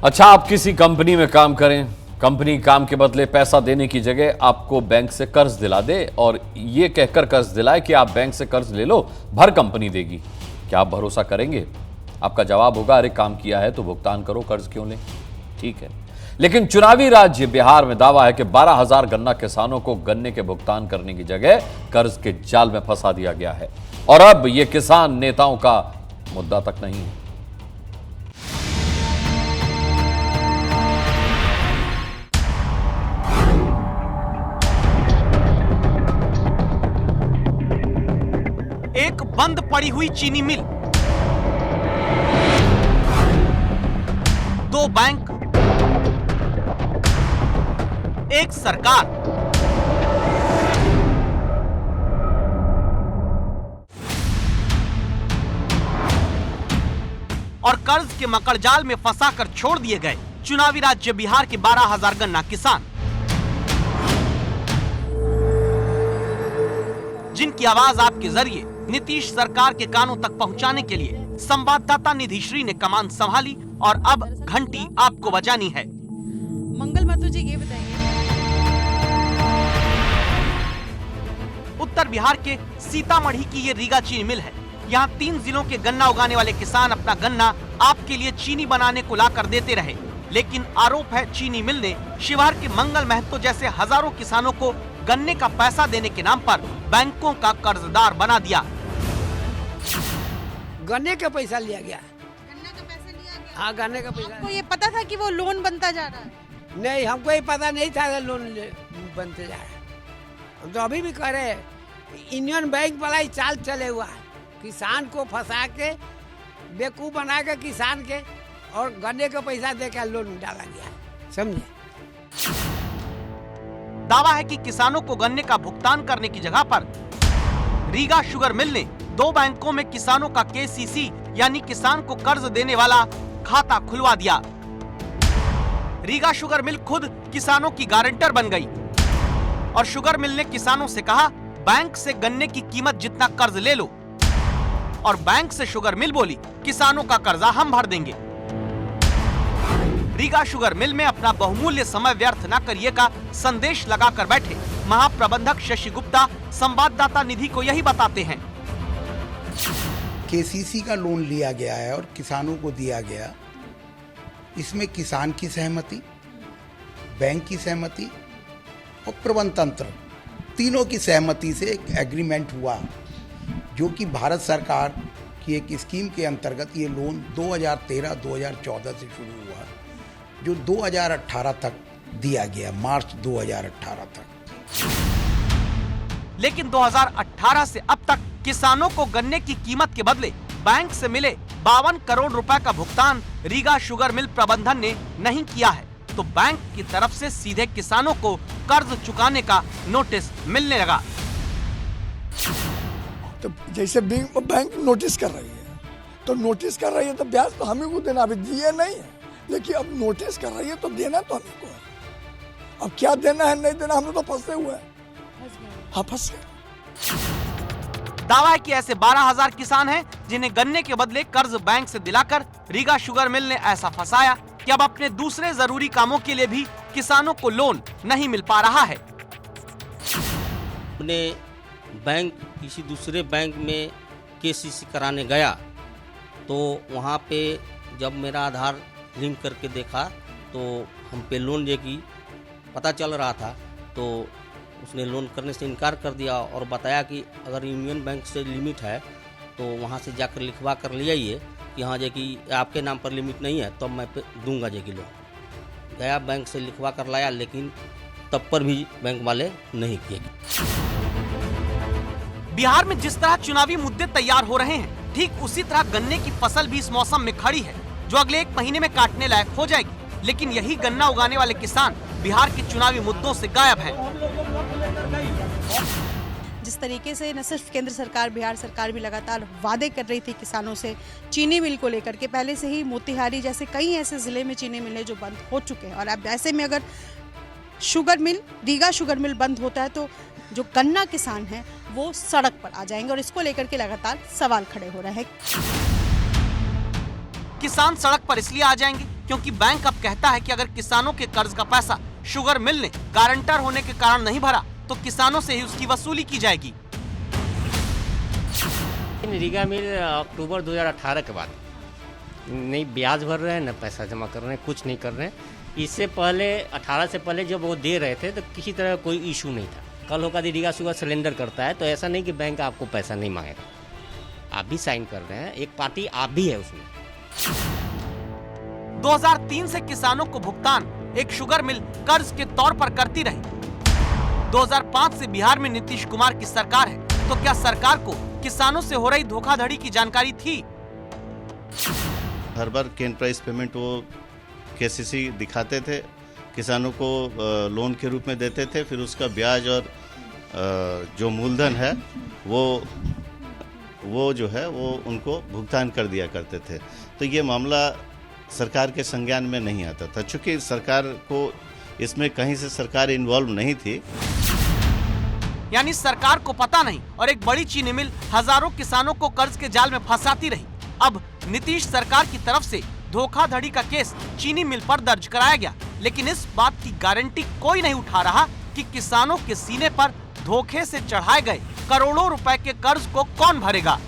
अच्छा, आप किसी कंपनी में काम करें, कंपनी काम के बदले पैसा देने की जगह आपको बैंक से कर्ज दिला दे और ये कहकर कर्ज दिलाए कि आप बैंक से कर्ज ले लो, भर कंपनी देगी। क्या आप भरोसा करेंगे? आपका जवाब होगा, अरे काम किया है तो भुगतान करो, कर्ज क्यों लें। ठीक है, लेकिन चुनावी राज्य बिहार में दावा है कि 12,000 गन्ना किसानों को गन्ने के भुगतान करने की जगह कर्ज के जाल में फंसा दिया गया है और अब यह किसान नेताओं का मुद्दा तक नहीं है। एक बंद पड़ी हुई चीनी मिल, 2 बैंक, एक सरकार। और कर्ज के मकड़जाल में फंसाकर छोड़ दिए गए चुनावी राज्य बिहार के 12,000 गन्ना किसान, जिनकी आवाज आपके जरिए नीतीश सरकार के कानों तक पहुंचाने के लिए संवाददाता निधि श्री ने कमान संभाली और अब घंटी आपको बजानी है। मंगल महतो जी, ये बताइए, उत्तर बिहार के सीतामढ़ी की ये रीगा चीनी मिल है। यहाँ 3 जिलों के गन्ना उगाने वाले किसान अपना गन्ना आपके लिए चीनी बनाने को ला कर देते रहे, लेकिन आरोप है चीनी मिल ने शिवहर के मंगल महतो जैसे हजारों किसानों को गन्ने का पैसा देने के नाम पर बैंकों का कर्जदार बना दिया। गन्ने का पैसा लिया गया। गन्ना का पैसा लिया गया। हाँ, गन्ने का पैसा। आपको ये पता था कि वो लोन बनता जा रहा है? नहीं, हमको ये पता नहीं था कि लोन बनते जा रहा है। हम तो अभी भी कह रहे हैं, यूनियन बैंक वाला ही चाल चले हुआ है, किसान को फंसा के बेवकूफ बना के किसान के और गन्ने का पैसा देकर लोन डाला गया है, समझे। दावा है कि किसानों को गन्ने का भुगतान करने की जगह पर रीगा शुगर मिल ने 2 बैंकों में किसानों का केसीसी यानी किसान को कर्ज देने वाला खाता खुलवा दिया। रीगा शुगर मिल खुद किसानों की गारंटर बन गई और शुगर मिल ने किसानों से कहा, बैंक से गन्ने की कीमत जितना कर्ज ले लो, और बैंक से शुगर मिल बोली, किसानों का कर्जा हम भर देंगे। रीगा शुगर मिल में अपना बहुमूल्य समय व्यर्थ न करिए का संदेश लगाकर बैठे महाप्रबंधक शशि गुप्ता संवाददाता निधि को यही बताते हैं। केसीसी का लोन लिया गया है और किसानों को दिया गया। इसमें किसान की सहमति, बैंक की सहमति और प्रबंध तंत्र, तीनों की सहमति से एक एग्रीमेंट हुआ, जो कि भारत सरकार की एक स्कीम के अंतर्गत ये लोन 2013-2014 से शुरू हुआ, जो 2018 तक दिया गया, मार्च 2018 तक। लेकिन 2018 से अब तक किसानों को गन्ने की कीमत के बदले बैंक से मिले 52 करोड़ रुपए का भुगतान रीगा शुगर मिल प्रबंधन ने नहीं किया है, तो बैंक की तरफ से सीधे किसानों को कर्ज चुकाने का नोटिस मिलने लगा। तो जैसे बैंक नोटिस कर रही है, तो नोटिस कर रही है तो ब्याज तो हमें को देना, अभी दिए नहीं है, लेकिन अब नोटिस कर रही है तो देना तो हमें को है। अब क्या देना है नहीं देना, हम लोग तो फंसे हुए हैं। हाँ, फंस गए। दावा है कि ऐसे 12,000 किसान हैं जिन्हें गन्ने के बदले कर्ज बैंक से दिलाकर रीगा शुगर मिल ने ऐसा फंसाया कि अब अपने दूसरे जरूरी कामों के लिए भी किसानों को लोन नहीं मिल पा रहा है। अपने बैंक किसी दूसरे बैंक में केसीसी कराने गया तो वहाँ पे जब मेरा आधार लिंक करके देखा तो हम पे लोन की पता चल रहा था, तो उसने लोन करने से इनकार कर दिया और बताया कि अगर यूनियन बैंक से लिमिट है तो वहाँ से जाकर लिखवा कर ले आइए कि हाँ कि आपके नाम पर लिमिट नहीं है, तो मैं दूंगा कि लोन। गया बैंक से लिखवा कर लाया, लेकिन तब पर भी बैंक वाले नहीं किए। बिहार में जिस तरह चुनावी मुद्दे तैयार हो रहे हैं, ठीक उसी तरह गन्ने की फसल भी इस मौसम में खड़ी है, जो अगले 1 महीने में काटने लायक हो जाएगी। लेकिन यही गन्ना उगाने वाले किसान बिहार के चुनावी मुद्दों से गायब हैं। जिस तरीके से न सिर्फ केंद्र सरकार, बिहार सरकार भी लगातार वादे कर रही थी किसानों से चीनी मिल को लेकर के, पहले से ही मोतिहारी जैसे कई ऐसे जिले में चीनी मिलें जो बंद हो चुके हैं, और अब ऐसे में अगर sugar mill, Riga sugar mill बंद होता है तो जो गन्ना किसान हैं वो सड़क पर आ जाएंगे और इसको लेकर के लगातार सवाल खड़े हो रहे हैं। किसान सड़क पर इसलिए आ जाएंगे क्योंकि बैंक अब कहता है कि अगर किसानों के कर्ज का पैसा शुगर मिल ने गारंटर होने के कारण नहीं भरा तो किसानों से ही उसकी वसूली की जाएगी। रीगा मिल अक्टूबर 2018 के बाद नहीं ब्याज भर रहे हैं, न पैसा जमा कर रहे हैं, कुछ नहीं कर रहे हैं। इससे पहले 18 से पहले जब वो दे रहे थे तो किसी तरह कोई इशू नहीं था। कल होगा रीगा शुगर सिलेंडर करता है तो ऐसा नहीं कि बैंक आपको पैसा नहीं मांगेगा। आप भी साइन कर रहे हैं, एक पार्टी आप भी है उसमें। 2003 से किसानों को भुगतान एक शुगर मिल कर्ज के तौर पर करती रही। 2005 से बिहार में नीतीश कुमार की सरकार है, तो क्या सरकार को किसानों से हो रही धोखाधड़ी की जानकारी थी? हर बार कैन प्राइस पेमेंट वो केसीसी दिखाते थे, किसानों को लोन के रूप में देते थे, फिर उसका ब्याज और जो मूलधन है वो जो है वो उनको भुगतान कर दिया करते थे। तो ये मामला सरकार के संज्ञान में नहीं आता था, चूँकि सरकार को इसमें कहीं से सरकार इन्वॉल्व नहीं थी। यानी सरकार को पता नहीं और एक बड़ी चीनी मिल हजारों किसानों को कर्ज के जाल में फंसाती रही। अब नीतीश सरकार की तरफ से धोखाधड़ी का केस चीनी मिल पर दर्ज कराया गया, लेकिन इस बात की गारंटी कोई नहीं उठा रहा कि किसानों के सीने पर धोखे से चढ़ाए गए करोड़ों रुपए के कर्ज को कौन भरेगा।